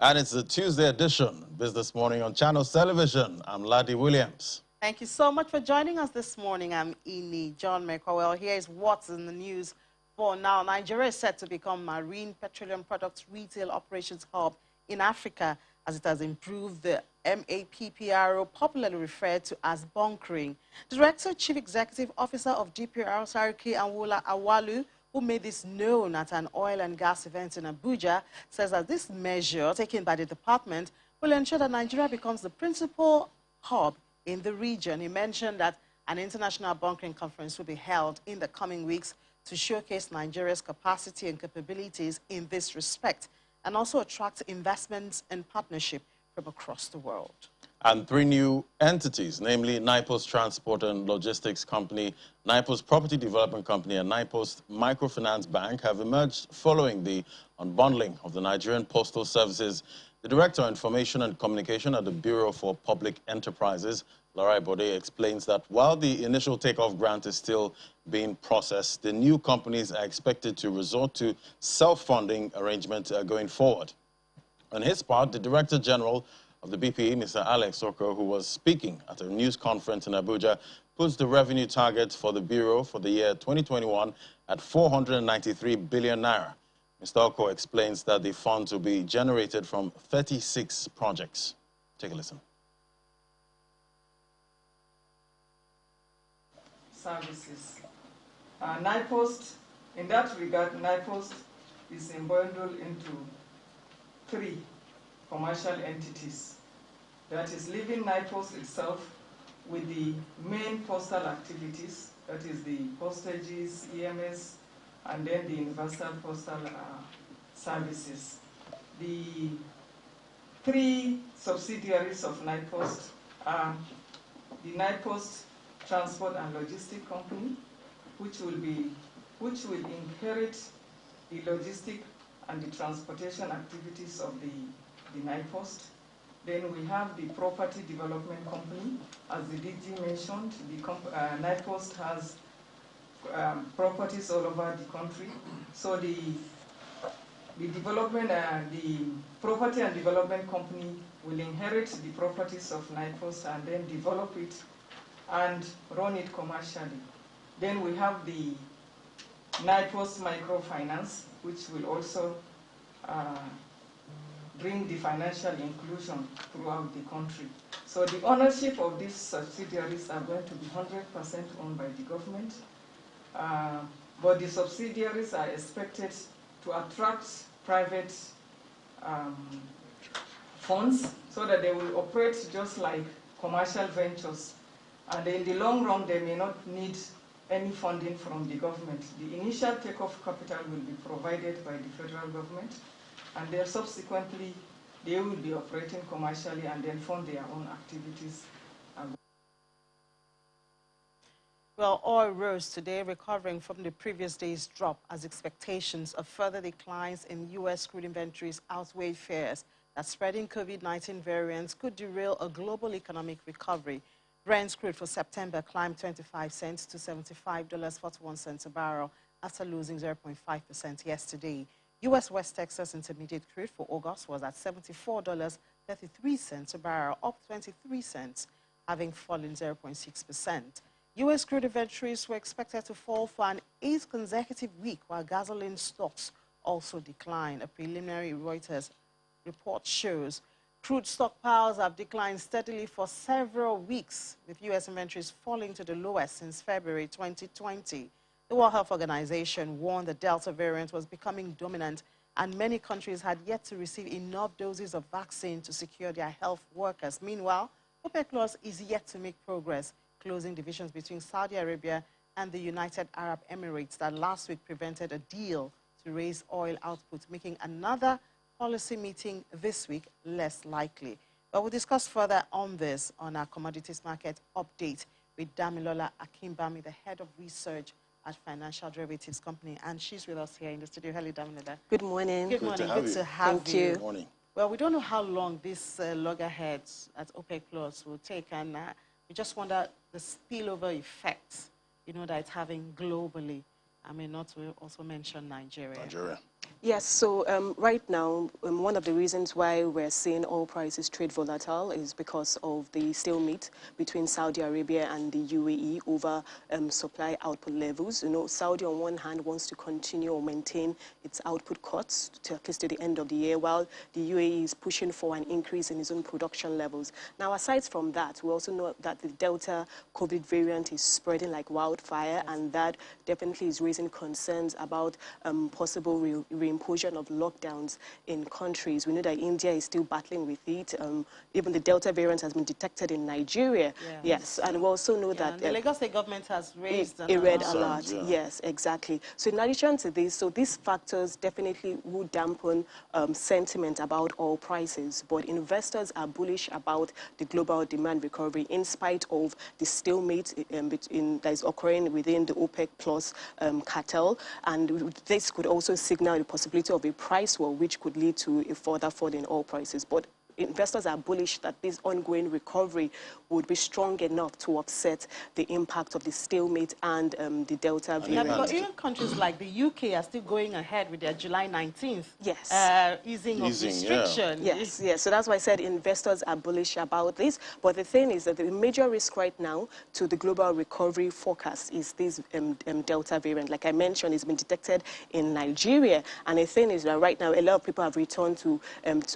And it's the Tuesday edition, Business Morning on Channels Television. I'm Laddie Williams. Thank you so much for joining us this morning. I'm Ini John McCowell. Here is what's in the news for now. Nigeria is set to become marine petroleum products retail operations hub in Africa as it has improved the MAPPRO, popularly referred to as bunkering. Director Chief Executive Officer of DPR, Sariki Anwola Awalu, who made this known at an oil and gas event in Abuja, says that this measure taken by the department will ensure that Nigeria becomes the principal hub in the region. He mentioned that an international bunkering conference will be held in the coming weeks to showcase Nigeria's capacity and capabilities in this respect and also attract investments and partnership from across the world. And 3 new entities, namely NIPOS Transport and Logistics Company, NIPOS Property Development Company, and NIPOS Microfinance Bank, have emerged following the unbundling of the Nigerian Postal Services. The Director of Information and Communication at the Bureau for Public Enterprises, Larai Bode, explains that while the initial takeoff grant is still being processed, the new companies are expected to resort to self-funding arrangements going forward. On his part, the Director General of the BPE, Mr. Alex Oko, who was speaking at a news conference in Abuja, puts the revenue target for the Bureau for the year 2021 at 493 billion naira. Mr. Oko explains that the funds will be generated from 36 projects. Take a listen. Services. NIPOS, in that regard, NIPOS is embundled into 3 commercial entities. That is leaving NIPOS itself with the main postal activities, that is the postages, EMS, and then the universal postal services. The 3 subsidiaries of NIPOS are the NIPOS Transport and Logistics Company, which will inherit the logistic and the transportation activities of the NIPOS. Then we have the Property Development Company. As the DG mentioned, the NIPOS has properties all over the country. So the Property and Development Company will inherit the properties of NIPOS and then develop it and run it commercially. Then we have the NIPOS Microfinance, which will also bring the financial inclusion throughout the country. So the ownership of these subsidiaries are going to be 100% owned by the government, but the subsidiaries are expected to attract private funds so that they will operate just like commercial ventures. And in the long run, they may not need any funding from the government. The initial takeoff capital will be provided by the federal government, and then subsequently they will be operating commercially and then fund their own activities. Well, oil rose today, recovering from the previous day's drop as expectations of further declines in U.S. crude inventories outweighed fears that spreading COVID-19 variants could derail a global economic recovery. Brent crude for September climbed 25 cents to $75.41 a barrel after losing 0.5% yesterday. U.S. West Texas Intermediate crude for August was at $74.33 a barrel, up 23 cents, having fallen 0.6%. U.S. crude inventories were expected to fall for an 8th consecutive week, while gasoline stocks also declined. A preliminary Reuters report shows crude stockpiles have declined steadily for several weeks, with U.S. inventories falling to the lowest since February 2020. The World Health Organization warned the Delta variant was becoming dominant, and many countries had yet to receive enough doses of vaccine to secure their health workers. Meanwhile, OPEC+ is yet to make progress, closing divisions between Saudi Arabia and the United Arab Emirates that last week prevented a deal to raise oil output, making another policy meeting this week less likely. But we'll discuss further on this on our Commodities Market update with Damilola Akimbami, the head of research at Financial Derivatives Company, and she's with us here in the studio. Hello, Damilola. Good morning. Good morning. Good to have Thank you. Good morning. Well, we don't know how long this loggerheads at OPEC+ will take, and we just wonder the spillover effects, that it's having globally. I mean, not to also mention Nigeria. Yes, so right now, one of the reasons why we're seeing oil prices trade volatile is because of the stalemate between Saudi Arabia and the UAE over supply output levels. You know, Saudi on one hand wants to continue or maintain its output cuts to at least to the end of the year, while the UAE is pushing for an increase in its own production levels. Now, aside from that, we also know that the Delta COVID variant is spreading like wildfire, and that definitely is raising concerns about possible reimposition of lockdowns in countries. We know that India is still battling with it. Even the Delta variant has been detected in Nigeria. Yes, and we also know that the Lagos State government has raised a red alert. Yeah. Yes, exactly. So in addition to this, so these factors definitely would dampen sentiment about oil prices, but investors are bullish about the global demand recovery in spite of the stalemate that is occurring within the OPEC Plus cartel, and this could also signal the possibility of a price war, which could lead to a further fall in oil prices. But investors are bullish that this ongoing recovery would be strong enough to offset the impact of the stalemate and the Delta variant. Because even countries like the UK are still going ahead with their July 19th easing of restriction. Yes, yes. So that's why I said investors are bullish about this. But the thing is that the major risk right now to the global recovery forecast is this Delta variant. Like I mentioned, it's been detected in Nigeria. And the thing is that right now, a lot of people have returned to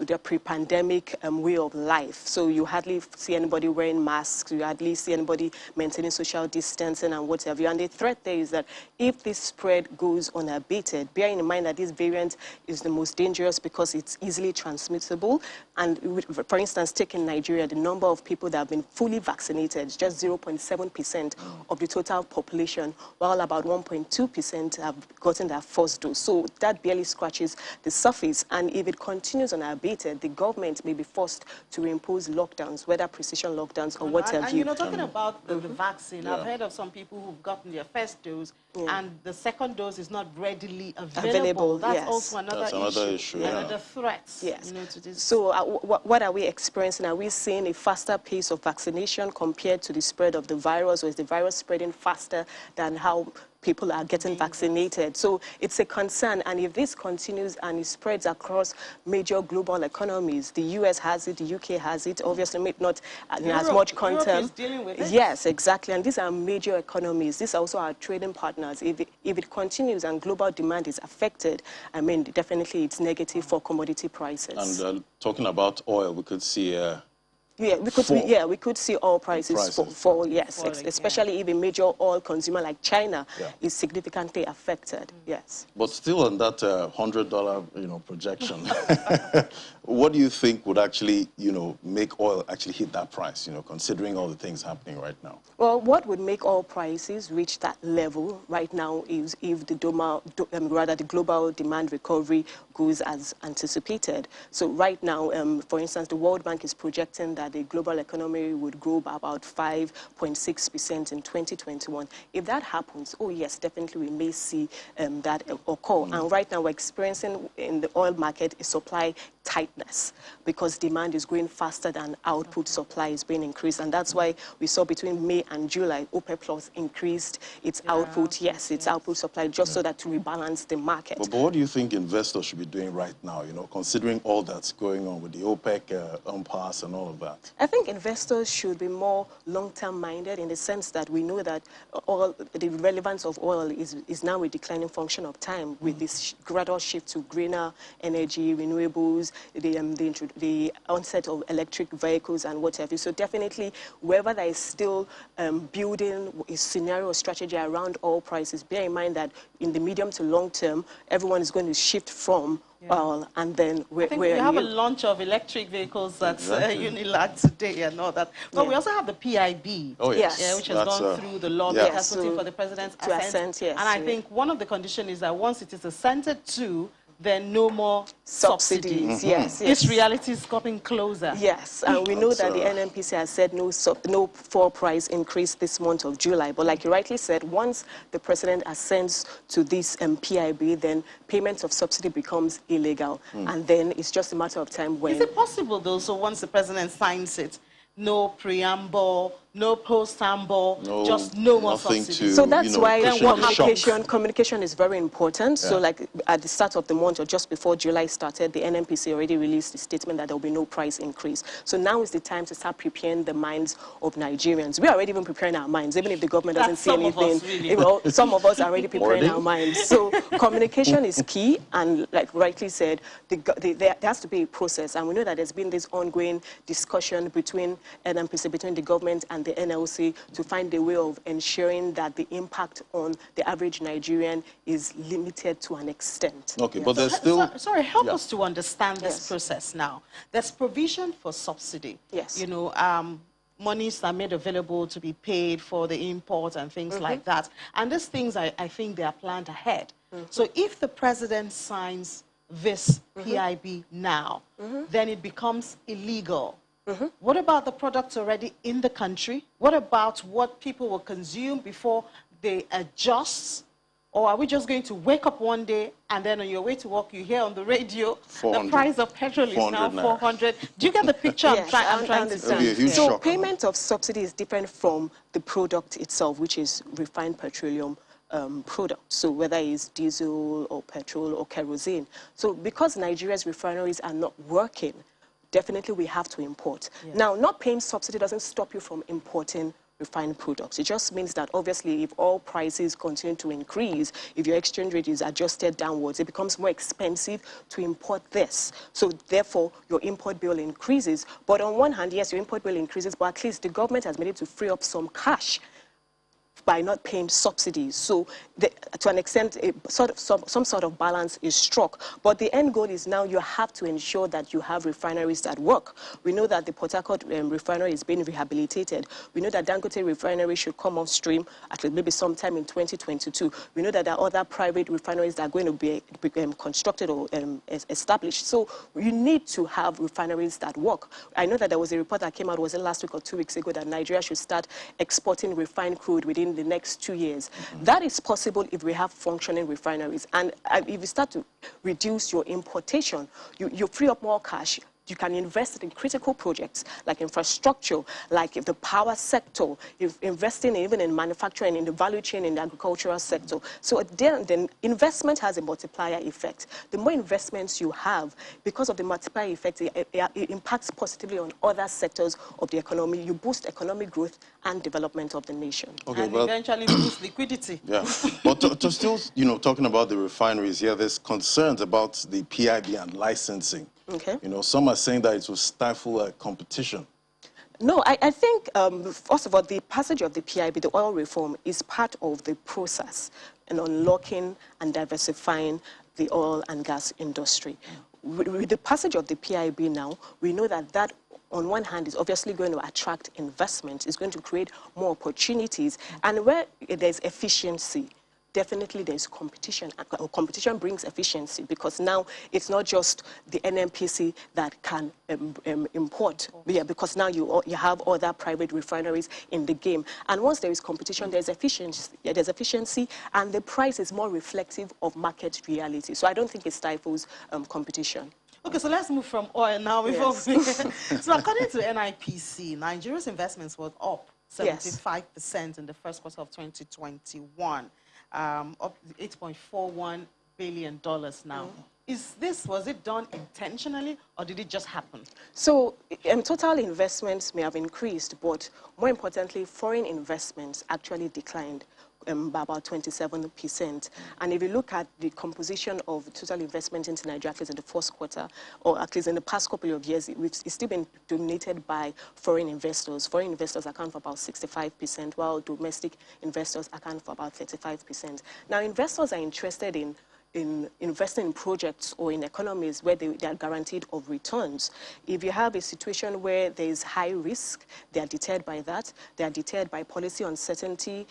their pre-pandemic way of life. So you hardly see anybody wearing masks, you hardly see anybody maintaining social distancing and whatever. And the threat there is that if this spread goes unabated, bearing in mind that this variant is the most dangerous because it's easily transmissible. And for instance, take in Nigeria, the number of people that have been fully vaccinated is just 0.7% of the total population, while about 1.2% have gotten their first dose. So that barely scratches the surface. And if it continues unabated, the government may be forced to impose lockdowns, whether precision lockdowns or whatever. And you know, talking about the vaccine, I've heard of some people who've gotten their first dose and the second dose is not readily available. That's also another issue. Another threat. Yes. You know, to this. So what are we experiencing? Are we seeing a faster pace of vaccination compared to the spread of the virus, or is the virus spreading faster than how people are getting vaccinated? So it's a concern, and if this continues and it spreads across major global economies, the US has it, the UK has it, obviously maybe not as much content. Europe is dealing with it. Yes, exactly, and these are major economies. These are also our trading partners. If it continues and global demand is affected, I mean, definitely it's negative for commodity prices. And talking about oil, we could see we could see oil prices fall, yes, especially if a major oil consumer like China is significantly affected, yes. But still on that $100, projection, what do you think would actually, make oil actually hit that price, considering all the things happening right now? Well, what would make oil prices reach that level right now is if the global demand recovery goes as anticipated. So right now, for instance, the World Bank is projecting that the global economy would grow by about 5.6% in 2021. If that happens, oh yes, definitely we may see that occur. And right now we're experiencing in the oil market a supply tightness because demand is growing faster than output. Supply is being increased, and that's why we saw between May and July OPEC Plus increased its output, its output supply, just so that to rebalance the market. But what do you think investors should be doing right now, considering all that's going on with the OPEC impasse and all of that? I think investors should be more long-term minded in the sense that we know that the relevance of oil is now a declining function of time with this gradual shift to greener energy, renewables, the onset of electric vehicles and what have you. So definitely, wherever there is still building a scenario or strategy around oil prices, bear in mind that in the medium to long term, everyone is going to shift from oil, and then I think we have a launch of electric vehicles at Unilag today and all that. But we also have the PIB, which has gone through the law that has put in for the president's assent. And I think one of the conditions is that once it is assented to, then no more subsidies. Yes. This reality is coming closer. Yes, and we know that the NNPC has said no fuel price increase this month of July. But like you rightly said, once the president assents to this PIB, then payment of subsidy becomes illegal. And then it's just a matter of time when... Is it possible, though, so once the president signs it, no preamble, no post-Tambo, No, just no more nothing subsidies. So that's why Then what happens? communication is very important. Yeah. So like at the start of the month or just before July started, the NNPC already released a statement that there will be no price increase. So now is the time to start preparing the minds of Nigerians. We are already even preparing our minds, even if the government doesn't That's see some of anything. us, really. Well, some of us are already preparing Already? our minds. So communication is key, and like rightly said, there has to be a process. And we know that there's been this ongoing discussion between NNPC, between the government and the NLC to find a way of ensuring that the impact on the average Nigerian is limited to an extent. Okay, Yeah. but there's still... Sorry, help Yeah. us to understand this Yes. process now. There's provision for subsidy. Yes. You know, monies are made available to be paid for the import and things like that. And these things, I think they are planned ahead. So if the president signs this PIB now, then it becomes illegal. What about the products already in the country? What about what people will consume before they adjust? Or are we just going to wake up one day and then on your way to work you hear on the radio the price of petrol is now 400? Do you get the picture Yes, I'm trying to It'll be a see? huge So shock. payment of subsidy is different from the product itself, which is refined petroleum product. So whether it's diesel or petrol or kerosene. So because Nigeria's refineries are not working, definitely we have to import. Yes. Now, not paying subsidy doesn't stop you from importing refined products. It just means that obviously if oil prices continue to increase, if your exchange rate is adjusted downwards, it becomes more expensive to import this. So therefore, your import bill increases. But on one hand, yes, your import bill increases, but at least the government has made it to free up some cash by not paying subsidies. So to an extent, some sort of balance is struck. But the end goal is now you have to ensure that you have refineries that work. We know that the Port Harcourt refinery is being rehabilitated. We know that Dangote refinery should come off stream at maybe sometime in 2022. We know that there are other private refineries that are going to be constructed or established. So you need to have refineries that work. I know that there was a report that came out, was it last week or 2 weeks ago, that Nigeria should start exporting refined crude within the next 2 years. That is possible if we have functioning refineries. And if you start to reduce your importation, you free up more cash. You can invest in critical projects like infrastructure, like if the power sector, if investing even in manufacturing, in the value chain, in the agricultural sector. So then investment has a multiplier effect. The more investments you have, because of the multiplier effect, it impacts positively on other sectors of the economy. You boost economic growth and development of the nation. Okay, And eventually boost liquidity. Yeah, but to still, talking about the refineries here, there's concerns about the PIB and licensing. Okay. Some are saying that it will stifle competition. No, I think, first of all, the passage of the PIB, the oil reform, is part of the process in unlocking and diversifying the oil and gas industry. With the passage of the PIB now, we know that on one hand, is obviously going to attract investment, it's going to create more opportunities, and where there's efficiency, definitely there's competition. Competition brings efficiency because now it's not just the NNPC that can import, because now you have other private refineries in the game. And once there is competition, there's efficiency, and the price is more reflective of market reality. So I don't think it stifles competition. Okay, so let's move from oil now. Yes. So according to NIPC, Nigeria's investments were up 75% in the first quarter of 2021. Up $8.41 billion now. Was it done intentionally or did it just happen? So total investments may have increased, but more importantly, foreign investments actually declined by about 27%. And if you look at the composition of total investment into Nigeria, at least in the first quarter, or at least in the past couple of years, it's still been dominated by foreign investors. Foreign investors account for about 65%, while domestic investors account for about 35%. Now, investors are interested in investing in projects or in economies where they are guaranteed of returns. If you have a situation where there is high risk, they are deterred by that. They are deterred by policy uncertainty,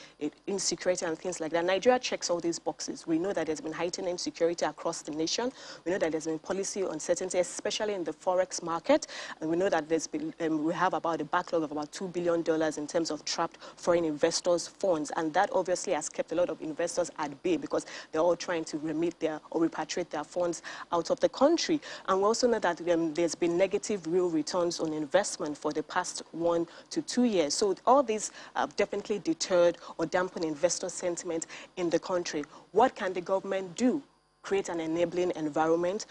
insecurity, and things like that. Nigeria checks all these boxes. We know that there's been heightened insecurity across the nation. We know that there's been policy uncertainty, especially in the forex market. And we know that there's been, we have about a backlog of about $2 billion in terms of trapped foreign investors' funds. And that obviously has kept a lot of investors at bay because they're all trying to remit or repatriate their funds out of the country. And we also know that there's been negative real returns on investment for the past 1 to 2 years. So all these have definitely deterred or dampened investor sentiment in the country. What can the government do? Create an enabling environment,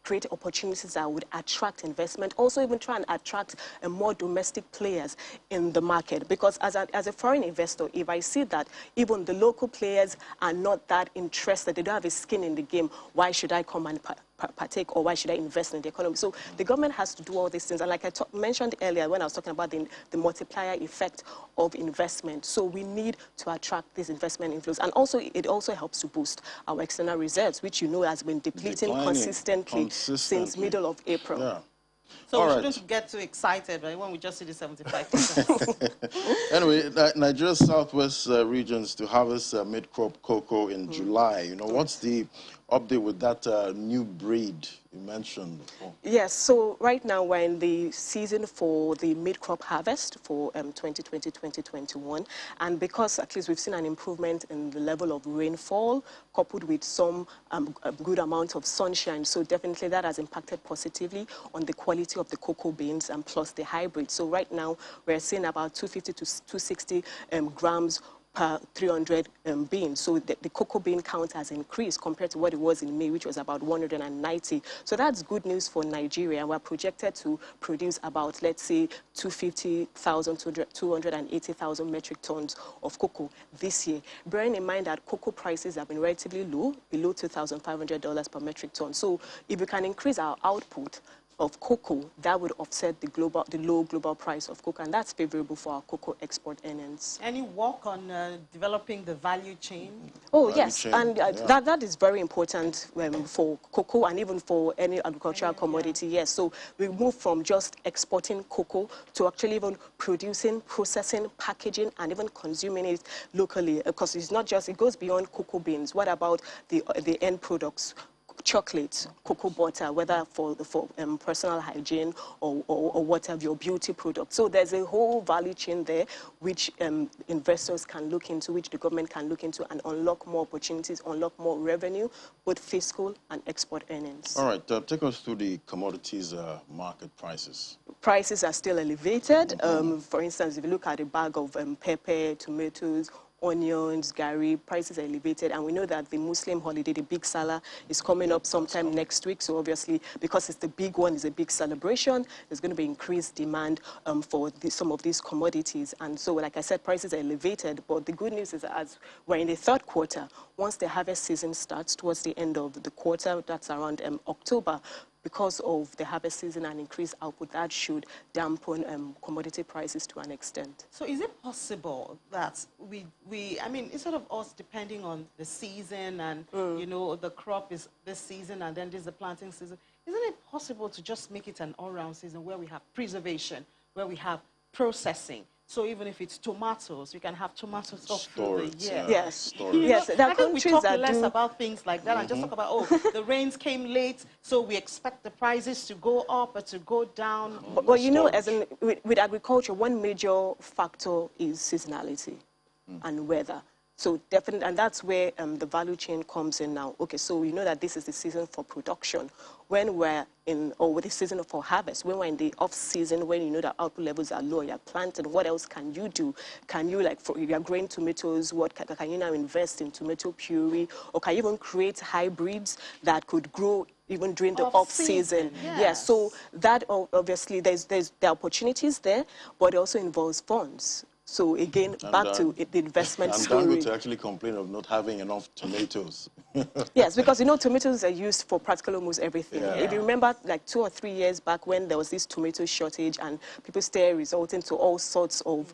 create opportunities that would attract investment, also even try and attract more domestic players in the market. Because as a foreign investor, if I see that even the local players are not that interested, they don't have a skin in the game, why should I come and partake, or why should I invest in the economy? So the government has to do all these things. And like I mentioned earlier when I was talking about the multiplier effect of investment, so we need to attract these investment inflows. And also, it also helps to boost our external reserves, which has been depleting consistently since middle of April. Yeah. So we shouldn't get too excited, right, when we just see the 75%. Anyway, Nigeria's southwest regions to harvest mid-crop cocoa in July. You know, what's the update with that new breed you mentioned before? Yes, so right now we're in the season for the mid-crop harvest for 2020-2021. And because at least we've seen an improvement in the level of rainfall, coupled with some a good amount of sunshine, so definitely that has impacted positively on the quality of the cocoa beans and plus the hybrid. So right now we're seeing about 250 to 260 grams per 300 beans. So the cocoa bean count has increased compared to what it was in May, which was about 190. So that's good news for Nigeria. We're projected to produce about, let's say, 250,000 to 280,000 metric tons of cocoa this year. Bearing in mind that cocoa prices have been relatively low, below $2,500 per metric ton. So if we can increase our output of cocoa, that would offset the low global price of cocoa, and that's favorable for our cocoa export earnings. Any work on developing the value chain? Oh, yes, and that is very important for cocoa and even for any agricultural commodity, yes. So we move from just exporting cocoa to actually even producing, processing, packaging, and even consuming it locally, because it's not just, it goes beyond cocoa beans. What about the end products? Chocolate, cocoa butter, whether for personal hygiene or whatever, your beauty product. So there's a whole value chain there which investors can look into, which the government can look into and unlock more opportunities, unlock more revenue, both fiscal and export earnings. All right, take us through the commodities market prices. Prices are still elevated. For instance, if you look at a bag of pepper, tomatoes, onions, garri, prices are elevated, and we know that the Muslim holiday, the Big Salah, is coming up sometime next week. So obviously, because it's the big one, it's a big celebration, there's going to be increased demand for some of these commodities. And so, like I said, prices are elevated, but the good news is that as we're in the third quarter, once the harvest season starts towards the end of the quarter, that's around October, because of the harvest season and increased output, that should dampen commodity prices to an extent. So is it possible that I mean, instead of us depending on the season and, you know, the crop is this season and then there's the planting season, isn't it possible to just make it an all-round season where we have preservation, where we have processing? So even if it's tomatoes, you can have tomatoes all through the year. Yes, yes. There are I think we talk that less about things like that and just talk about, oh, the rains came late, so we expect the prices to go up or to go down. Well, you know, with agriculture, one major factor is seasonality and weather. So definitely, and that's where the value chain comes in now. Okay, so we know that this is the season for production. When we're in, or with the season for harvest, when we're in the off season, when you know that output levels are low, you're planting, what else can you do? Can you, like, if you're growing tomatoes, what can you now invest in tomato puree? Or can you even create hybrids that could grow even during the off-season? Yes. So that, obviously, there are opportunities there, but it also involves funds. So again, back to the investment story. I'm going to actually complain of not having enough tomatoes. Yes, because, you know, tomatoes are used for practically almost everything. Yeah. If you remember, like 2 or 3 years back when there was this tomato shortage and people started resorting to all sorts of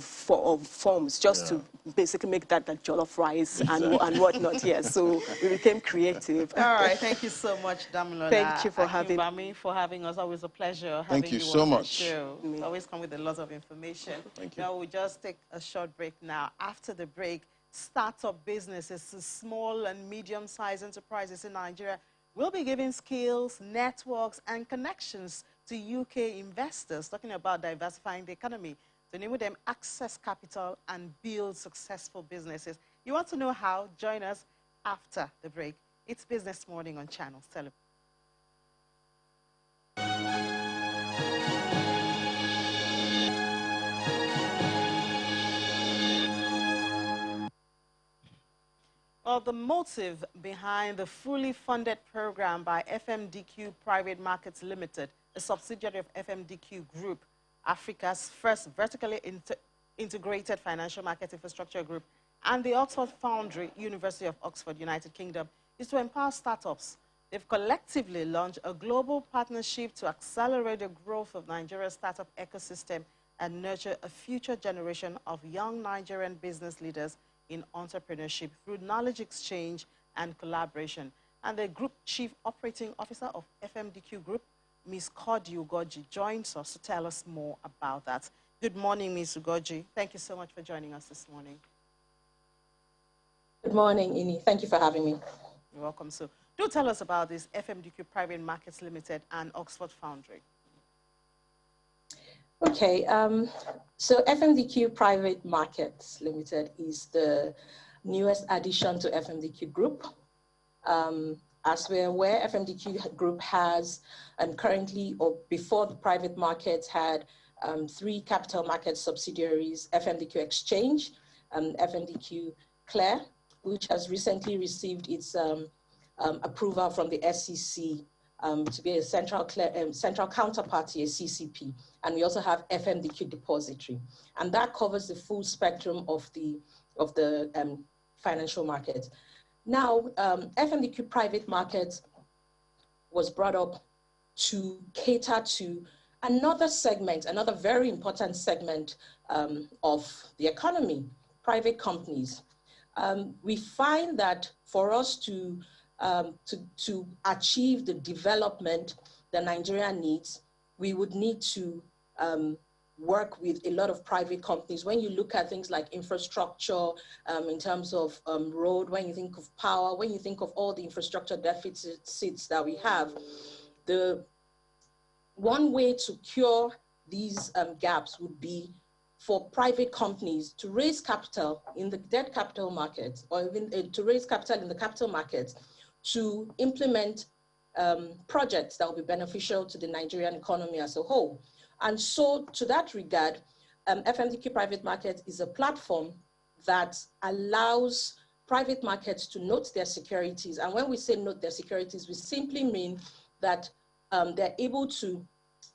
forms just to basically make that jollof rice and whatnot. Yes, so we became creative. All right, thank you so much, Damilola. Thank you for having us. Always a pleasure having Thank you so on much. the show. Always come with a lot of information. Thank you. Now we'll just take a short break now. After the break, startup businesses, small and medium-sized enterprises in Nigeria will be giving skills, networks, and connections to UK investors, talking about diversifying the economy to enable them access capital and build successful businesses. You want to know how? Join us after the break. It's Business Morning on Channels Television. Well, the motive behind the fully funded program by FMDQ Private Markets Limited, a subsidiary of FMDQ Group, Africa's first vertically integrated financial market infrastructure group, and the Oxford Foundry, University of Oxford, United Kingdom, is to empower startups. They've collectively launched a global partnership to accelerate the growth of Nigeria's startup ecosystem and nurture a future generation of young Nigerian business leaders in entrepreneurship through knowledge exchange and collaboration. And the Group Chief Operating Officer of FMDQ Group, Ms. Kodi Ugoji, joins us to tell us more about that. Good morning, Ms. Ugoji. Thank you so much for joining us this morning. Good morning, Ini. Thank you for having me. You're welcome. So do tell us about this FMDQ Private Markets Limited and Oxford Foundry. Okay, so FMDQ Private Markets Limited is the newest addition to FMDQ Group. As we're aware, FMDQ Group has currently, or before the private markets, had 3 capital market subsidiaries: FMDQ Exchange, FMDQ Clear, which has recently received its approval from the SEC to be a central counterparty, a CCP. And we also have FMDQ Depository. And that covers the full spectrum of the financial market. Now, FMDQ Private Markets was brought up to cater to another segment, another very important segment of the economy, private companies. We find that for us to achieve the development that Nigeria needs, we would need to work with a lot of private companies. When you look at things like infrastructure, in terms of road, when you think of power, when you think of all the infrastructure deficits that we have, the one way to cure these gaps would be for private companies to raise capital in the debt capital markets, or even to raise capital in the capital markets to implement projects that will be beneficial to the Nigerian economy as a whole. And so to that regard, FMDQ Private Market is a platform that allows private markets to note their securities. And when we say note their securities, we simply mean that they're able to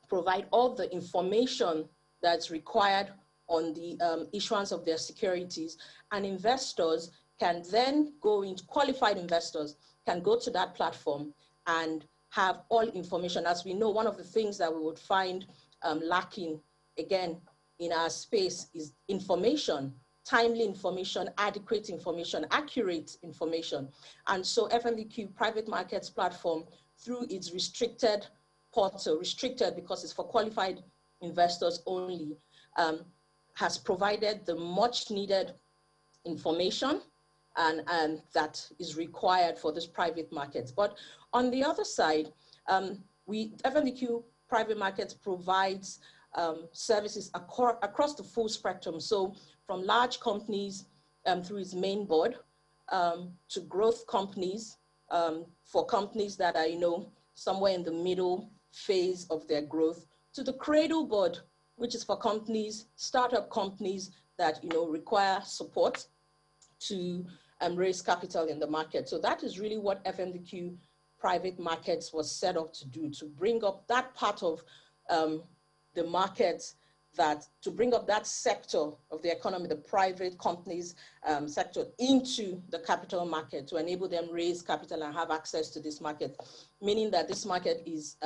provide all the information that's required on the issuance of their securities. And investors can then go into, qualified investors can go to that platform and have all information. As we know, one of the things that we would find lacking, again, in our space is information, timely information, adequate information, accurate information. And so FMDQ Private Markets platform, through its restricted portal, restricted because it's for qualified investors only, has provided the much needed information and that is required for this private markets. But on the other side, FMDQ Private Markets provides services across the full spectrum. So from large companies through its main board to growth companies, for companies that are, somewhere in the middle phase of their growth, to the cradle board, which is for companies, startup companies that, require support to raise capital in the market. So that is really what FMDQ Private Markets was set up to do, to bring up that part of the market, to bring up that sector of the economy, the private companies sector, into the capital market to enable them raise capital and have access to this market, meaning that this market is,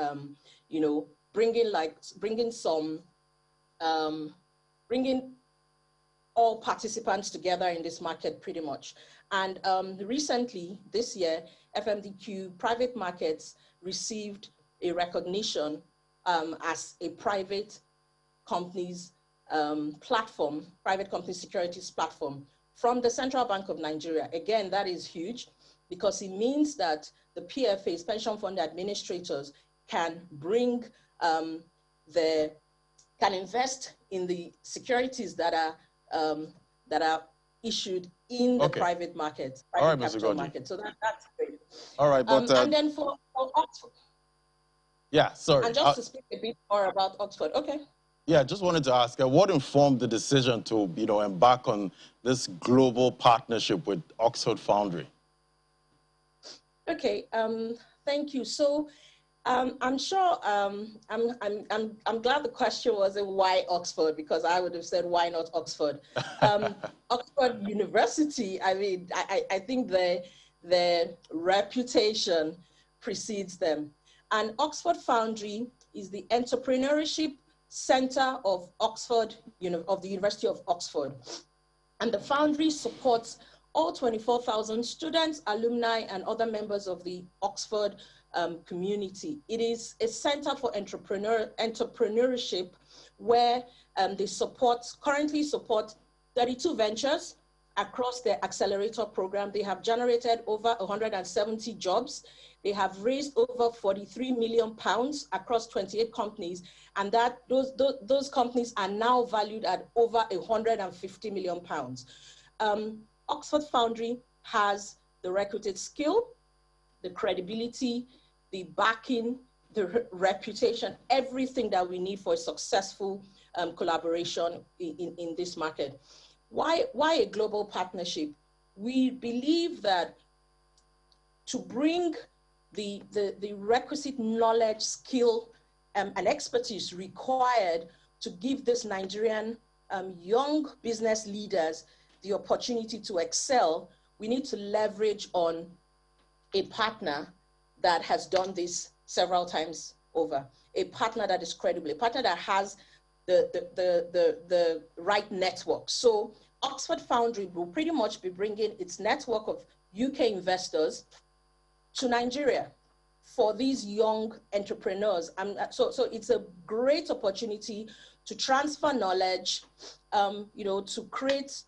bringing all participants together in this market pretty much. And recently, this year, FMDQ Private Markets received a recognition as a private companies platform, private company securities platform from the Central Bank of Nigeria. Again, that is huge because it means that the PFAs, pension fund administrators, can bring can invest in the securities that are issued in the Okay. private market, All right, private Mr. capital Goji. market. So that's great. All right, but And then for Oxford, yeah, sorry. and just to speak a bit more about Oxford, okay. Yeah, just wanted to ask, what informed the decision to, embark on this global partnership with Oxford Foundry? Okay, thank you. So I'm sure I'm glad the question wasn't why Oxford, because I would have said why not Oxford. Oxford University. I mean, I think their reputation precedes them, and Oxford Foundry is the entrepreneurship center of Oxford, of the University of Oxford, and the Foundry supports all 24,000 students, alumni, and other members of the Oxford community. It is a center for entrepreneurship where they currently support 32 ventures across their accelerator program. They have generated over 170 jobs. They have raised over 43 million pounds across 28 companies, and those companies are now valued at over 150 million pounds. Oxford Foundry has the requisite skill, the credibility, the backing, the reputation, everything that we need for a successful collaboration in this market. Why a global partnership? We believe that to bring the requisite knowledge, skill, and expertise required to give this Nigerian young business leaders the opportunity to excel, we need to leverage on a partner that has done this several times over, a partner that is credible, a partner that has the right network. So Oxford Foundry will pretty much be bringing its network of UK investors to Nigeria for these young entrepreneurs. So it's a great opportunity to transfer knowledge, to create,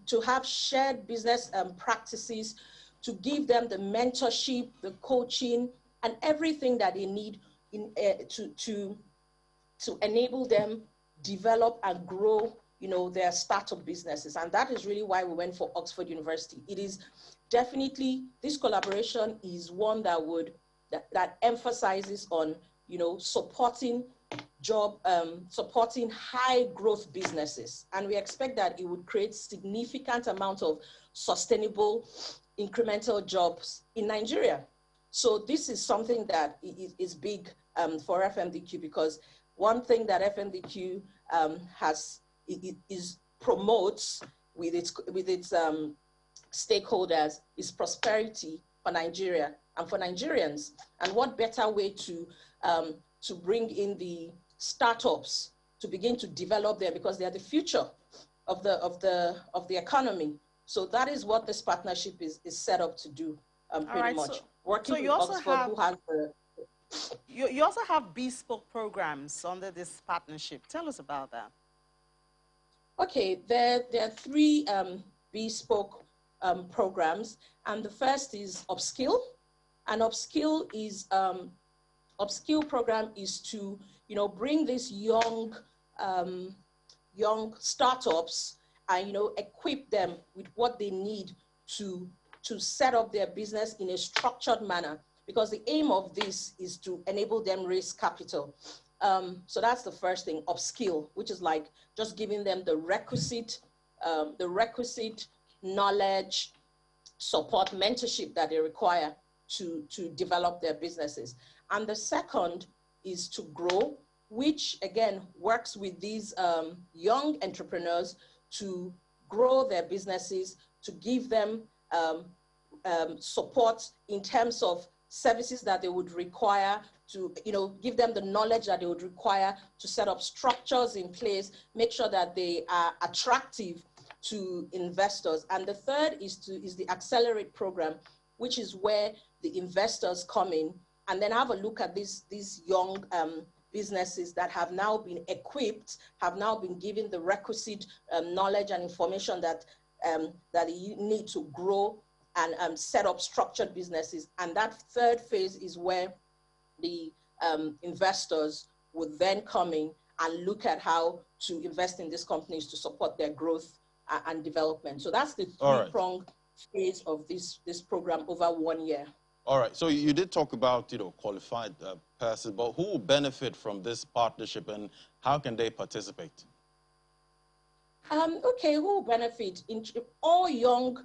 to have shared business practices, to give them the mentorship, the coaching, and everything that they need to enable them develop and grow, their startup businesses. And that is really why we went for Oxford University. It is definitely, this collaboration is one that emphasizes on, supporting supporting high growth businesses. And we expect that it would create significant amount of sustainable incremental jobs in Nigeria. So this is something that is big for FMDQ, because one thing that FMDQ promotes with its stakeholders is prosperity for Nigeria and for Nigerians. And what better way to bring in the startups to begin to develop them, because they are the future of the economy. So that is what this partnership is set up to do, pretty much. So, working with Oxford, who has the... You also have bespoke programs under this partnership. Tell us about that. Okay, there are three bespoke programs, and the first is Upskill. And Upskill program is to bring these young startups and equip them with what they need to set up their business in a structured manner, because the aim of this is to enable them raise capital. So that's the first thing, Upskill, which is like just giving them the requisite knowledge, support, mentorship that they require to develop their businesses. And the second is to Grow, which again works with these young entrepreneurs to grow their businesses, to give them support in terms of services that they would require, to give them the knowledge that they would require to set up structures in place, make sure that they are attractive to investors. And the third is the Accelerate program, which is where the investors come in and then have a look at these young businesses that have now been equipped, have now been given the requisite knowledge and information that you need to grow and set up structured businesses. And that third phase is where the investors would then come in and look at how to invest in these companies to support their growth and development. So that's the All right. three-pronged phase of this program over 1 year. All right. So you did talk about, qualified persons, but who will benefit from this partnership and how can they participate? Okay, who will benefit? All young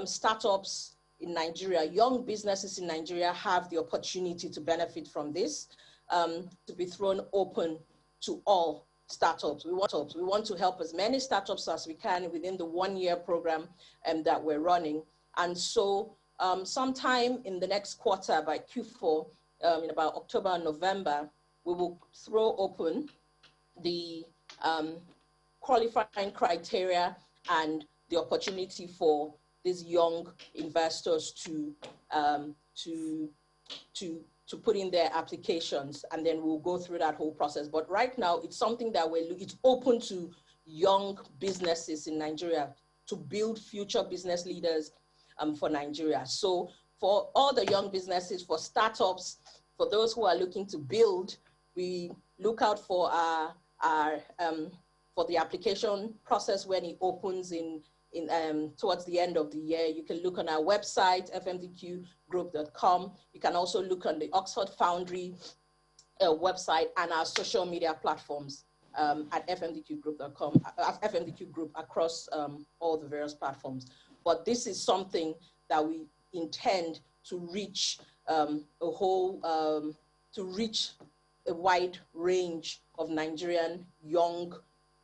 startups in Nigeria, young businesses in Nigeria have the opportunity to benefit from this, to be thrown open to all startups. We want to help as many startups as we can within the 1 year program that we're running. And so sometime in the next quarter, by Q4, in about October and November, we will throw open the qualifying criteria and the opportunity for these young investors to put in their applications, and then we'll go through that whole process. But right now, it's something that it's open to young businesses in Nigeria to build future business leaders for Nigeria. So for all the young businesses, for startups, for those who are looking to build, we look out for for the application process when it opens towards the end of the year. You can look on our website, fmdqgroup.com. You can also look on the Oxford Foundry website and our social media platforms at fmdqgroup.com, FMDQ Group across all the various platforms. But this is something that we intend to reach to reach a wide range of Nigerian young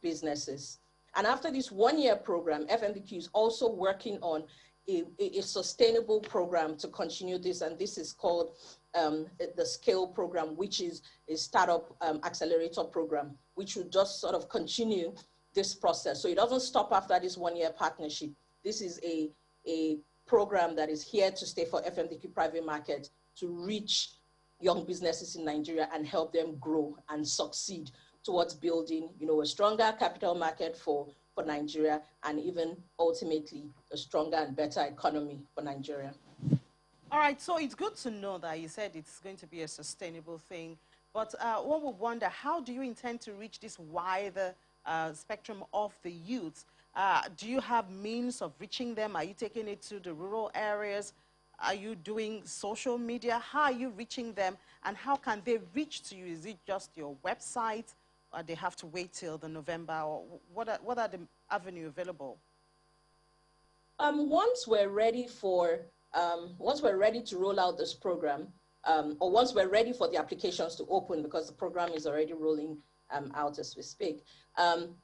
businesses. And after this 1 year program, FMDQ is also working on a sustainable program to continue this, and this is called the SCALE program, which is a startup accelerator program, which will just sort of continue this process. So it doesn't stop after this 1 year partnership. This is a program that is here to stay for FMDQ Private Market to reach young businesses in Nigeria and help them grow and succeed towards building, a stronger capital market for Nigeria, and even ultimately a stronger and better economy for Nigeria. All right, so it's good to know that you said it's going to be a sustainable thing, but one would wonder, how do you intend to reach this wider spectrum of the youth? Do you have means of reaching them? Are you taking it to the rural areas? Are you doing social media? How are you reaching them, and how can they reach to you? Is it just your website, or they have to wait till the November, or what are the avenues available? Once we're ready to roll out this program, or once we're ready for the applications to open, because the program is already rolling out as we speak,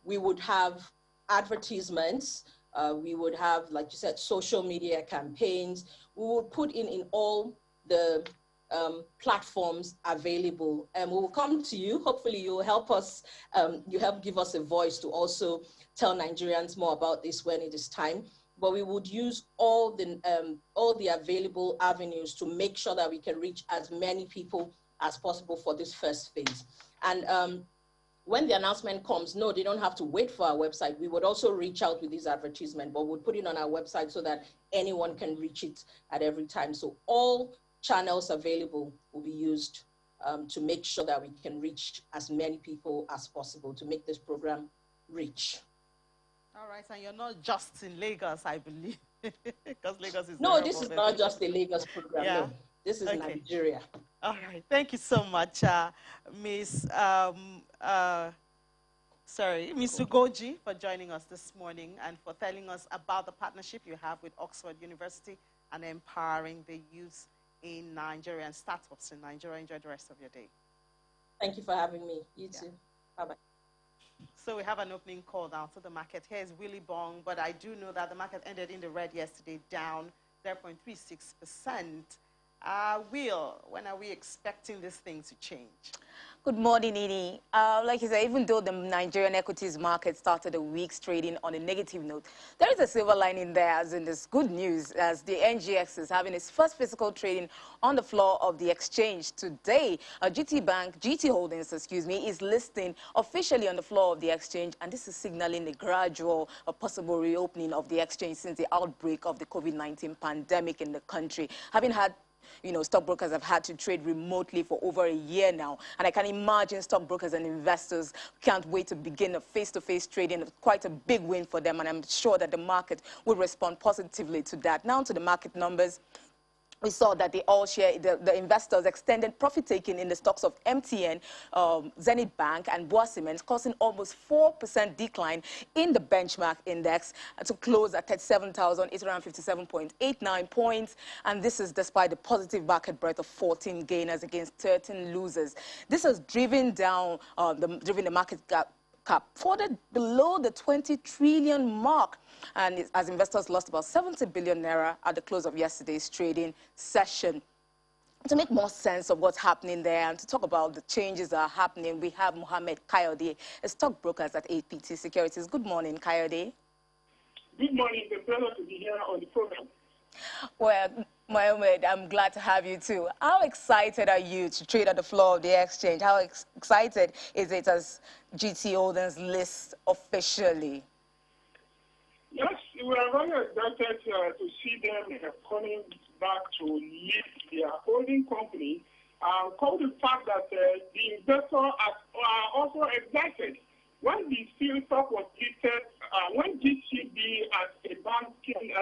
we would have advertisements. We would have, like you said, social media campaigns. We would put in all the platforms available, and we will come to you. Hopefully you will help us, you help give us a voice to also tell Nigerians more about this when it is time. But we would use all the available avenues to make sure that we can reach as many people as possible for this first phase. And when the announcement comes, no, they don't have to wait for our website. We would also reach out with this advertisement, but we'll put it on our website so that anyone can reach it at every time. So all channels available will be used to make sure that we can reach as many people as possible to make this program reach. All right, and you're not just in Lagos, I believe, because Lagos is... No, this is not just a Lagos program, no. This is Nigeria. All right, thank you so much, Miss Ugoji, for joining us this morning and for telling us about the partnership you have with Oxford University and empowering the youth in Nigeria and startups in Nigeria. Enjoy the rest of your day. Thank you for having me. You too. Bye-bye. So we have an opening call now to the market. Here's Willie Bong, but I do know that the market ended in the red yesterday, down 0.36%. Will, when are we expecting this thing to change? Good morning, Nini. Like you said, even though the Nigerian equities market started the week trading on a negative note, there is a silver lining there, as in this good news, as the NGX is having its first physical trading on the floor of the exchange today. GT Holdings, is listing officially on the floor of the exchange, and this is signaling a gradual possible reopening of the exchange since the outbreak of the COVID-19 pandemic in the country. Having had stockbrokers have had to trade remotely for over a year now. And I can imagine stockbrokers and investors can't wait to begin a face-to-face trading. Quite a big win for them, and I'm sure that the market will respond positively to that. Now to the market numbers. We saw that they all share, the investors extended profit-taking in the stocks of MTN, Zenith Bank, and Boa Cement, causing almost 4% decline in the benchmark index to close at 37,857.89 points. And this is despite the positive market breadth of 14 gainers against 13 losers. This has driven down the market cap further below the 20 trillion mark, and as investors lost about 70 billion naira at the close of yesterday's trading session. To make more sense of what's happening there and to talk about the changes that are happening, we have Mohammed Kayode, a stockbroker at APT Securities. Good morning, Kayode. Good morning. It's a pleasure to be here on the program. Well, Mohammed, I'm glad to have you too. How excited are you to trade at the floor of the exchange? How excited is it as GT Holdings lists officially? Yes, we are very excited to see them coming back to list their holding company. Come the fact that the investors are also excited. When the steel stock was listed, when GTB as a banking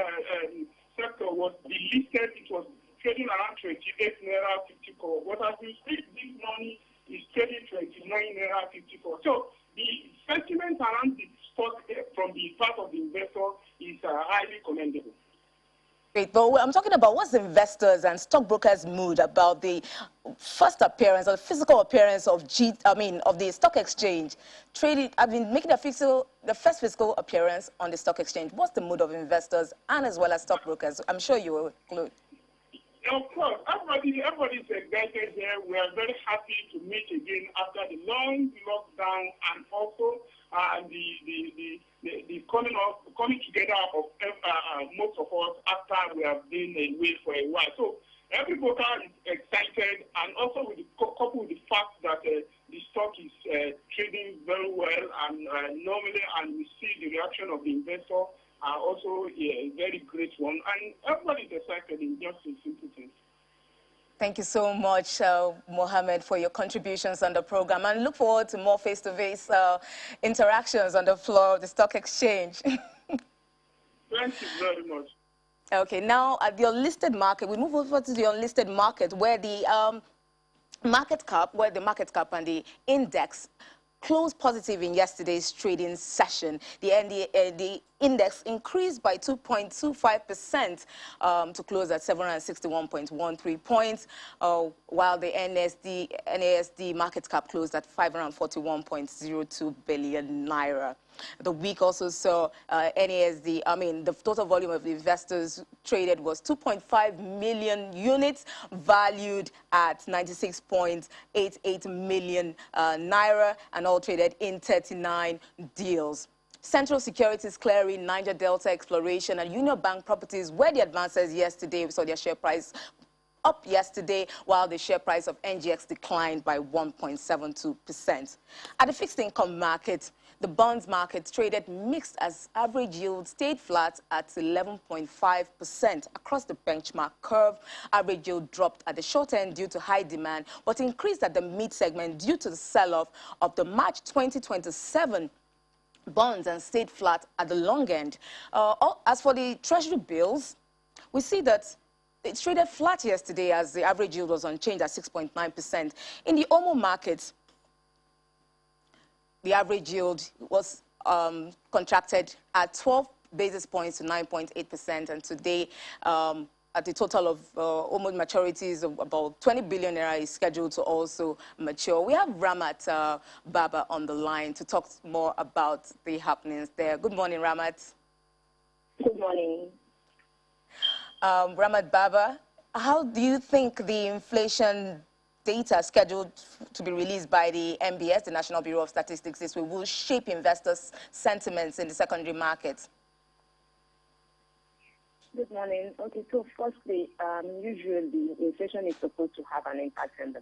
sector was delisted, it was trading around 28 naira 54. But as we speak, this morning is trading 29 naira 54. So the sentiment around the stock from the part of the investor is highly commendable. Great, but I'm talking about what's investors and stockbrokers' mood about the first appearance or the physical appearance of the stock exchange. Trading, making the first physical appearance on the stock exchange. What's the mood of investors and as well as stockbrokers? I'm sure you will include. Of course, everybody's excited here. We are very happy to meet again after the long lockdown and also the coming together of most of us after we have been away for a while. So every broker is excited, and also with coupled with the fact that the stock is trading very well and normally, and we see the reaction of the investor also a very great one, and everybody is excited in just a simple thing. Thank you so much, Mohammed, for your contributions on the program, and look forward to more face-to-face interactions on the floor of the stock exchange. Thank you very much. Okay, now at the unlisted market, we move over to the unlisted market where the market cap and the index closed positive in yesterday's trading session. The index increased by 2.25% to close at 761.13 points, while the NASD market cap closed at 541.02 billion naira. The week also saw the total volume of investors traded was 2.5 million units, valued at 96.88 million naira, and all traded in 39 deals. Central Securities Clearing, Niger Delta Exploration, and Union Bank Properties were the advancers yesterday. We saw their share price up yesterday, while the share price of NGX declined by 1.72%. At the fixed income market, the bonds market traded mixed as average yield stayed flat at 11.5%. Across the benchmark curve, average yield dropped at the short end due to high demand, but increased at the mid-segment due to the sell-off of the March 2027 bonds and stayed flat at the long end. As for the treasury bills, we see that it traded flat yesterday as the average yield was unchanged at 6.9%. In the OMO market, the average yield was contracted at 12 basis points to 9.8%, and today at the total of OMO maturities of about 20 billion naira is scheduled to also mature. We have Ramat Baba on the line to talk more about the happenings there. Good morning, Ramat. Good morning. Ramat Baba, how do you think the inflation data scheduled to be released by the NBS, the National Bureau of Statistics, this will shape investors' sentiments in the secondary market? Good morning. Okay, so firstly, usually inflation is supposed to have an impact on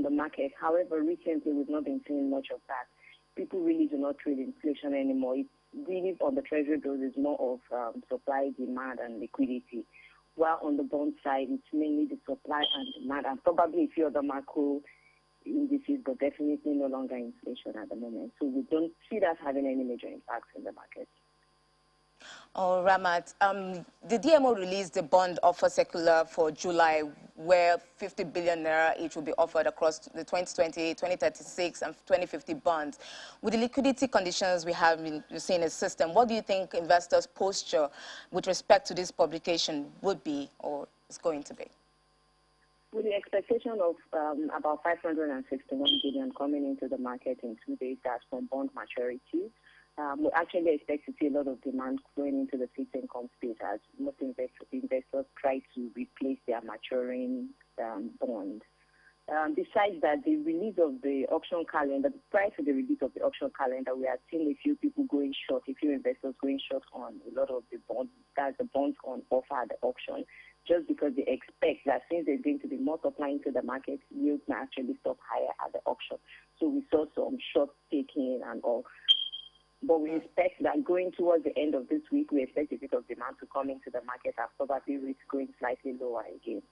the market. However, recently we've not been seeing much of that. People really do not trade inflation anymore. It's really on the treasury bills is more of supply, demand, and liquidity. while on the bond side, it's mainly the supply and demand, and probably a few other macro indices, but definitely no longer inflation at the moment. So we don't see that having any major impacts in the market. Oh, Ramat, the DMO released the bond offer circular for July, where 50 billion naira each will be offered across the 2020, 2036, and 2050 bonds. With the liquidity conditions we have been seeing in the system, what do you think investors' posture with respect to this publication would be or is going to be? With the expectation of about 561 billion coming into the market in 2 days, that's from bond maturities, we actually expect to see a lot of demand going into the fixed income space as most investors try to replace their maturing bonds. Besides that, the release of the auction calendar, prior to the release of the auction calendar, we have seen a few people going short, a few investors going short on a lot of the bonds, that's the bonds on offer at the auction, just because they expect that since there's going to be more supply into the market, yields may actually stop higher at the auction. So we saw some short taking and all. But we expect that going towards the end of this week, we expect a bit of demand to come into the market and probably risk going slightly lower again.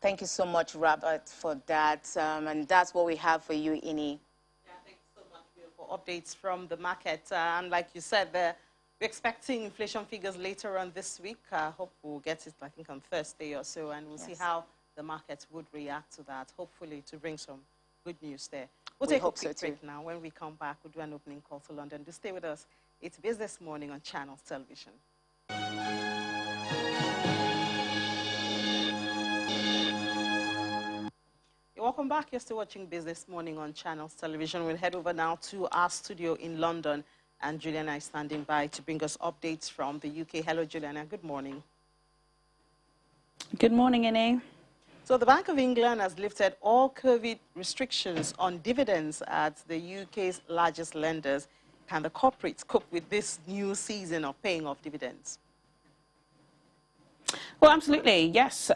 Thank you so much, Robert, for that. And that's what we have for you, Ini. Yeah, thank you so much, Will, for updates from the market. And like you said, we're expecting inflation figures later on this week. I hope we'll get it, I think, on Thursday or so, and we'll see how the market would react to that, hopefully to bring some good news there. We'll take a quick break now. When we come back, we'll do an opening call to London. Do stay with us. It's Business Morning on Channels Television. Welcome back. You're still watching Business Morning on Channels Television. We'll head over now to our studio in London, and Juliana is standing by to bring us updates from the UK. Hello, Juliana. Good morning. Good morning, Ine. So the Bank of England has lifted all COVID restrictions on dividends at the UK's largest lenders. Can the corporates cope with this new season of paying off dividends? Well, absolutely, yes.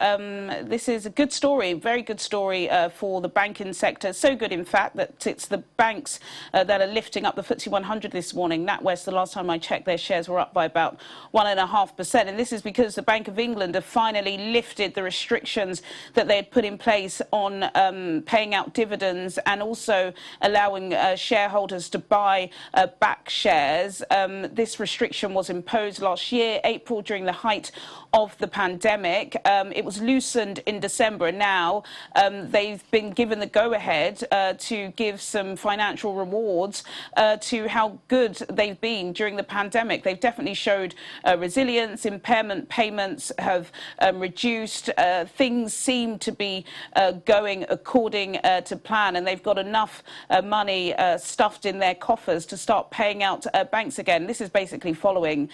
This is a good story, very good story for the banking sector. So good, in fact, that it's the banks that are lifting up the FTSE 100 this morning. NatWest, the last time I checked, their shares were up by about 1.5%. And this is because the Bank of England have finally lifted the restrictions that they had put in place on paying out dividends and also allowing shareholders to buy back shares. This restriction was imposed last year, April, during the height of the pandemic. It was loosened in December, and now they've been given the go-ahead to give some financial rewards to how good they've been during the pandemic. They've definitely showed resilience. Impairment payments have reduced. Things seem to be going according to plan, and they've got enough money stuffed in their coffers to start paying out banks again. This is basically following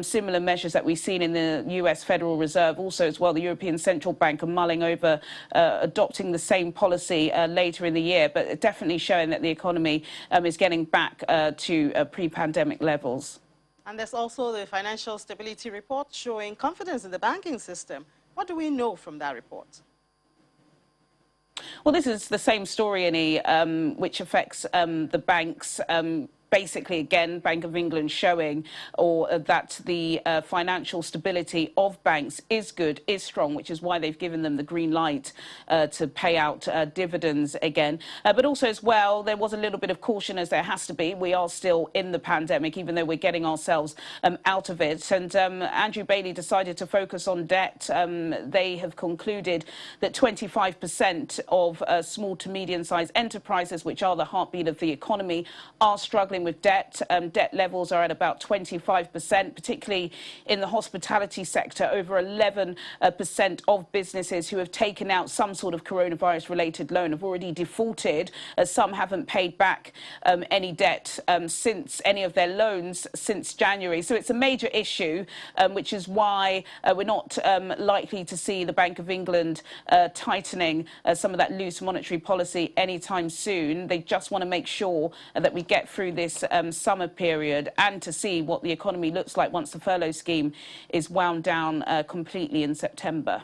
similar measures that we've seen in the US Federal Reserve. Also, as well, the European Central Bank are mulling over adopting the same policy later in the year, but definitely showing that the economy is getting back to pre-pandemic levels. And there's also the Financial Stability Report showing confidence in the banking system. What do we know from that report? Well, this is the same story, Annie, which affects the banks. Basically, again, Bank of England showing that the financial stability of banks is good, is strong, which is why they've given them the green light to pay out dividends again. But also, as well, there was a little bit of caution, as there has to be. We are still in the pandemic, even though we're getting ourselves out of it. And Andrew Bailey decided to focus on debt. They have concluded that 25% of small to medium-sized enterprises, which are the heartbeat of the economy, are struggling with debt. Debt levels are at about 25%, particularly in the hospitality sector. Over 11% of businesses who have taken out some sort of coronavirus-related loan have already defaulted, as some haven't paid back any debt since any of their loans since January. So it's a major issue, which is why we're not likely to see the Bank of England tightening some of that loose monetary policy anytime soon. They just want to make sure that we get through this summer period and to see what the economy looks like once the furlough scheme is wound down completely in September.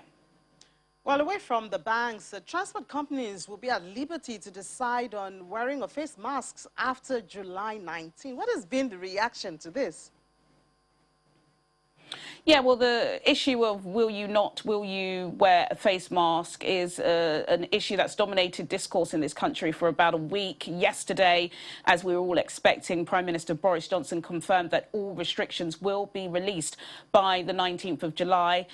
Well, away from the banks, transport companies will be at liberty to decide on wearing of face masks after July 19. What has been the reaction to this? Yeah, well, the issue of will you wear a face mask is an issue that's dominated discourse in this country for about a week. Yesterday, as we were all expecting, Prime Minister Boris Johnson confirmed that all restrictions will be released by the 19th of July,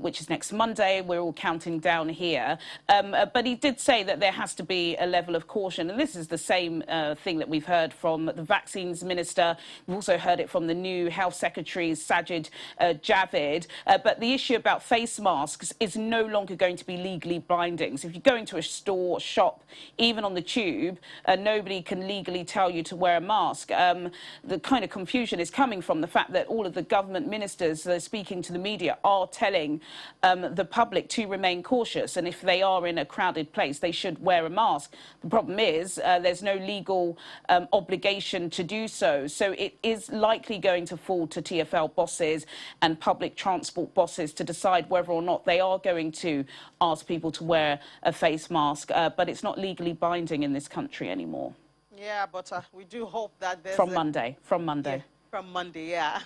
which is next Monday. We're all counting down here. But he did say that there has to be a level of caution. And this is the same thing that we've heard from the vaccines minister. We've also heard it from the new health secretary, Sajid Javid, but the issue about face masks is no longer going to be legally binding. So if you go into a store, shop, even on the tube, nobody can legally tell you to wear a mask. The kind of confusion is coming from the fact that all of the government ministers speaking to the media are telling the public to remain cautious, and if they are in a crowded place, they should wear a mask. The problem is there's no legal obligation to do so. So it is likely going to fall to TfL bosses and public transport bosses to decide whether or not they are going to ask people to wear a face mask, but it's not legally binding in this country anymore. Yeah, but we do hope that there's... From Monday. Yeah, from Monday, yeah.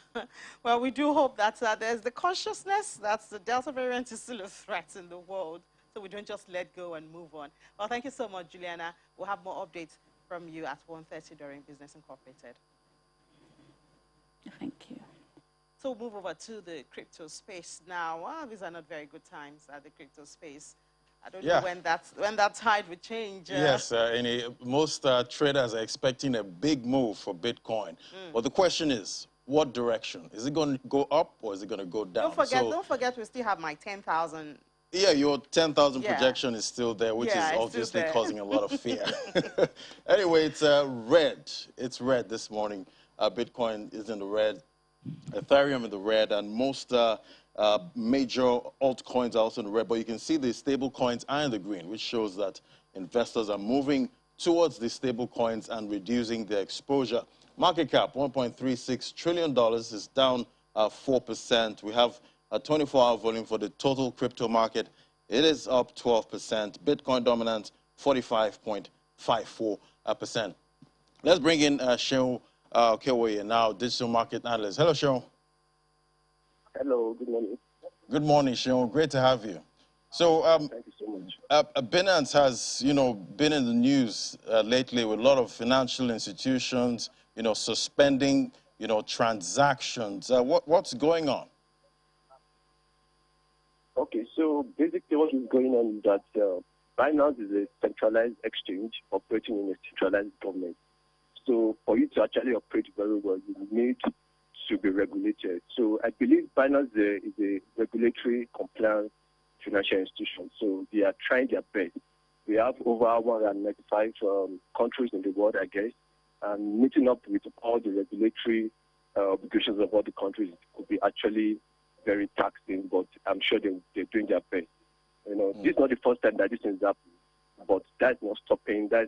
Well, we do hope that there's the consciousness that the Delta variant is still a threat in the world, so we don't just let go and move on. Well, thank you so much, Juliana. We'll have more updates from you at 1:30 during Business Incorporated. Thank you. So we'll move over to the crypto space now. Well, these are not very good times at the crypto space. I don't know when that tide will change. Yes, most traders are expecting a big move for Bitcoin. But the question is, what direction? Is it going to go up or is it going to go down? Don't forget we still have my 10,000. Yeah, your 10,000 projection is still there, which is obviously causing a lot of fear. Anyway, it's red. It's red this morning. Bitcoin is in the red. Ethereum in the red, and most major altcoins are also in the red. But you can see the stable coins are in the green, which shows that investors are moving towards the stable coins and reducing their exposure. Market cap, $1.36 trillion, is down 4%. We have a 24-hour volume for the total crypto market. It is up 12%. Bitcoin dominant, 45.54%. Let's bring in Sheon Kewoye now, digital market analyst. Hello, Sheon. Hello, good morning. Good morning, Sheon. Great to have you. So, thank you so much. Binance has, been in the news lately with a lot of financial institutions, suspending, transactions. What's going on? Okay, so basically what is going on is that Binance is a centralized exchange operating in a centralized government. So for you to actually operate very well, you need to be regulated. So I believe Binance is a regulatory compliant financial institution. So they are trying their best. We have over 195 countries in the world, I guess, and meeting up with all the regulatory obligations of all the countries could be actually very taxing, but I'm sure they're doing their best. This is not the first time that this is happening, but that's not stopping the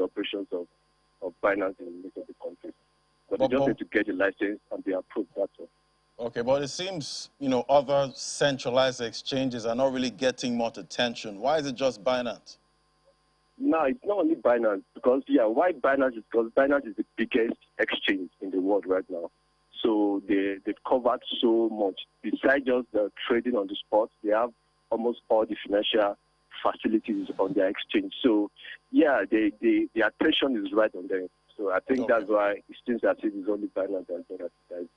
operations of Binance in most of the countries. But they just need to get the license and be approved, that's all. Okay, but it seems, other centralized exchanges are not really getting much attention. Why is it just Binance? No, it's not only Binance, because, why Binance is because Binance is the biggest exchange in the world right now. So they've covered so much. Besides just the trading on the spot, they have almost all the financial facilities on their exchange. So, the attention is right on them. So I think that's why it seems that it is only Binance that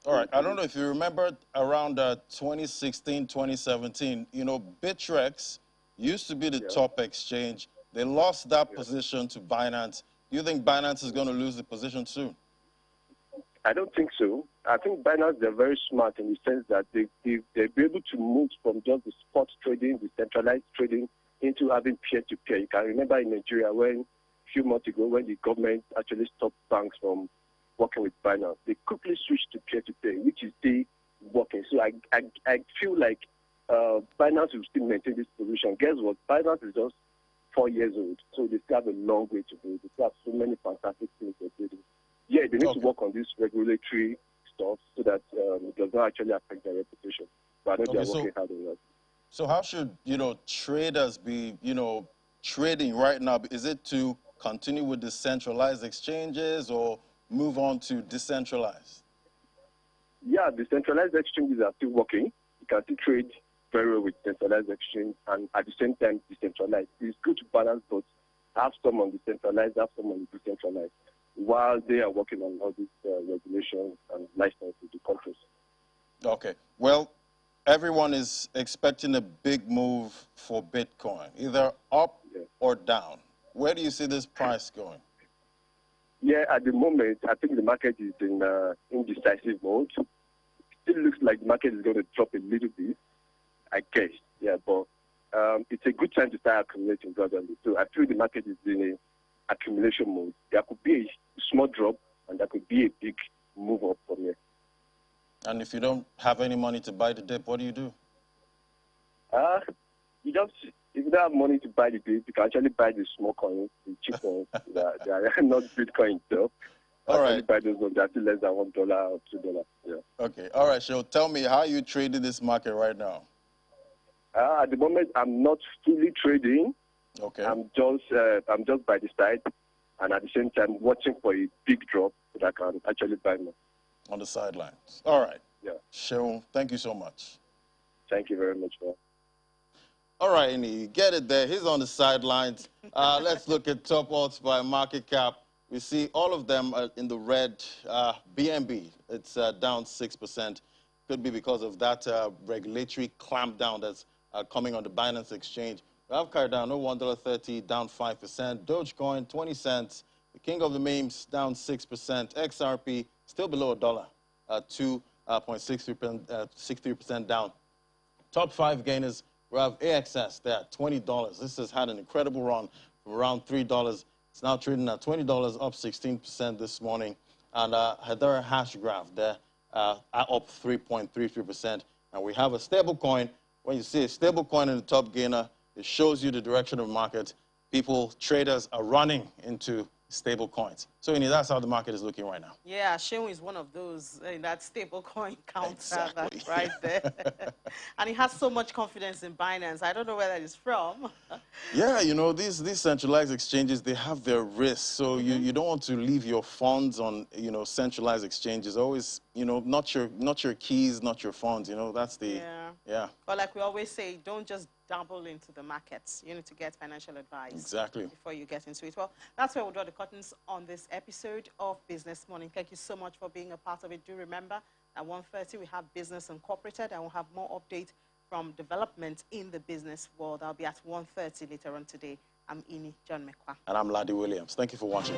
all right. I don't know if you remember around 2016, 2017, Bittrex used to be the top exchange. They lost that position to Binance. Do you think Binance is going to lose the position soon? I don't think so. I think Binance, they're very smart in the sense that they'll be able to move from just the spot trading, the centralized trading, into having peer-to-peer. You can remember in Nigeria when a few months ago when the government actually stopped banks from working with Binance, they quickly switched to peer-to-peer, which is still working. So I feel like Binance will still maintain this position. Guess what? Binance is just 4 years old, so they still have a long way to go. They still have so many fantastic things they're doing. Yeah, they need to work on this regulatory stuff so that it does not actually affect their reputation. But I know they're working hard on that. So how should, traders be, trading right now? Is it to continue with the centralized exchanges or move on to decentralized? Yeah, the centralized exchanges are still working. You can still trade very well with centralized exchange and at the same time decentralized. It's good to balance both. Have some on the centralized, have some on the decentralized, while they are working on all these regulations and licenses with the countries. Okay. Well, everyone is expecting a big move for Bitcoin, either up or down. Where do you see this price going? Yeah, at the moment, I think the market is in indecisive mode. It still looks like the market is going to drop a little bit, I guess. Yeah, but it's a good time to start accumulating gradually. So I feel the market is in an accumulation mode. There could be a small drop, and there could be a big move up from here. And if you don't have any money to buy the dip, what do you do? If you don't have money to buy the dip, you can actually buy the small coins, the cheap ones. They are not Bitcoin itself. All right. Buy those ones. They're still less than $1 or $2. Yeah. Okay. All right, Sho. Tell me, how are you trading this market right now? At the moment, I'm not fully trading. Okay. I'm just by the side, and at the same time watching for a big drop so that I can actually buy more. On the sidelines. All right. Yeah. Sho, thank you so much. Thank you very much, man. All right, Annie, get it there. He's on the sidelines. Let's look at top odds by market cap. We see all of them in the red. BNB, it's down 6%. Could be because of that regulatory clampdown that's coming on the Binance exchange. We have Cardano, $1.30, down 5%. Dogecoin, 20 cents. The king of the memes, down 6%. XRP, still below $1, 2.63% down. Top 5 gainers, we have AXS there, $20. This has had an incredible run from around $3. It's now trading at $20, up 16% this morning. And Hedera Hashgraph there, up 3.33%. And we have a stable coin. When you see a stable coin in the top gainer, it shows you the direction of the market. People, traders are running into stable coins. So, that's how the market is looking right now. Yeah, Shehu is one of those in that stable coin counter Exactly. right there. And he has so much confidence in Binance. I don't know where that is from. Yeah, these centralized exchanges, they have their risks. So you don't want to leave your funds on, centralized exchanges. Always, not your keys, not your funds. That's the, yeah. But like we always say, don't just dabble into the markets. You need to get financial advice. Exactly. Before you get into it. Well, that's where we'll draw the curtains on this episode of Business Morning. Thank you so much for being a part of it. Do remember, at 1:30 we have Business Incorporated, and we'll have more updates from development in the business world. I'll be at 1:30 later on today. I'm Ini John Mekwa. And I'm Ladi Williams. Thank you for watching.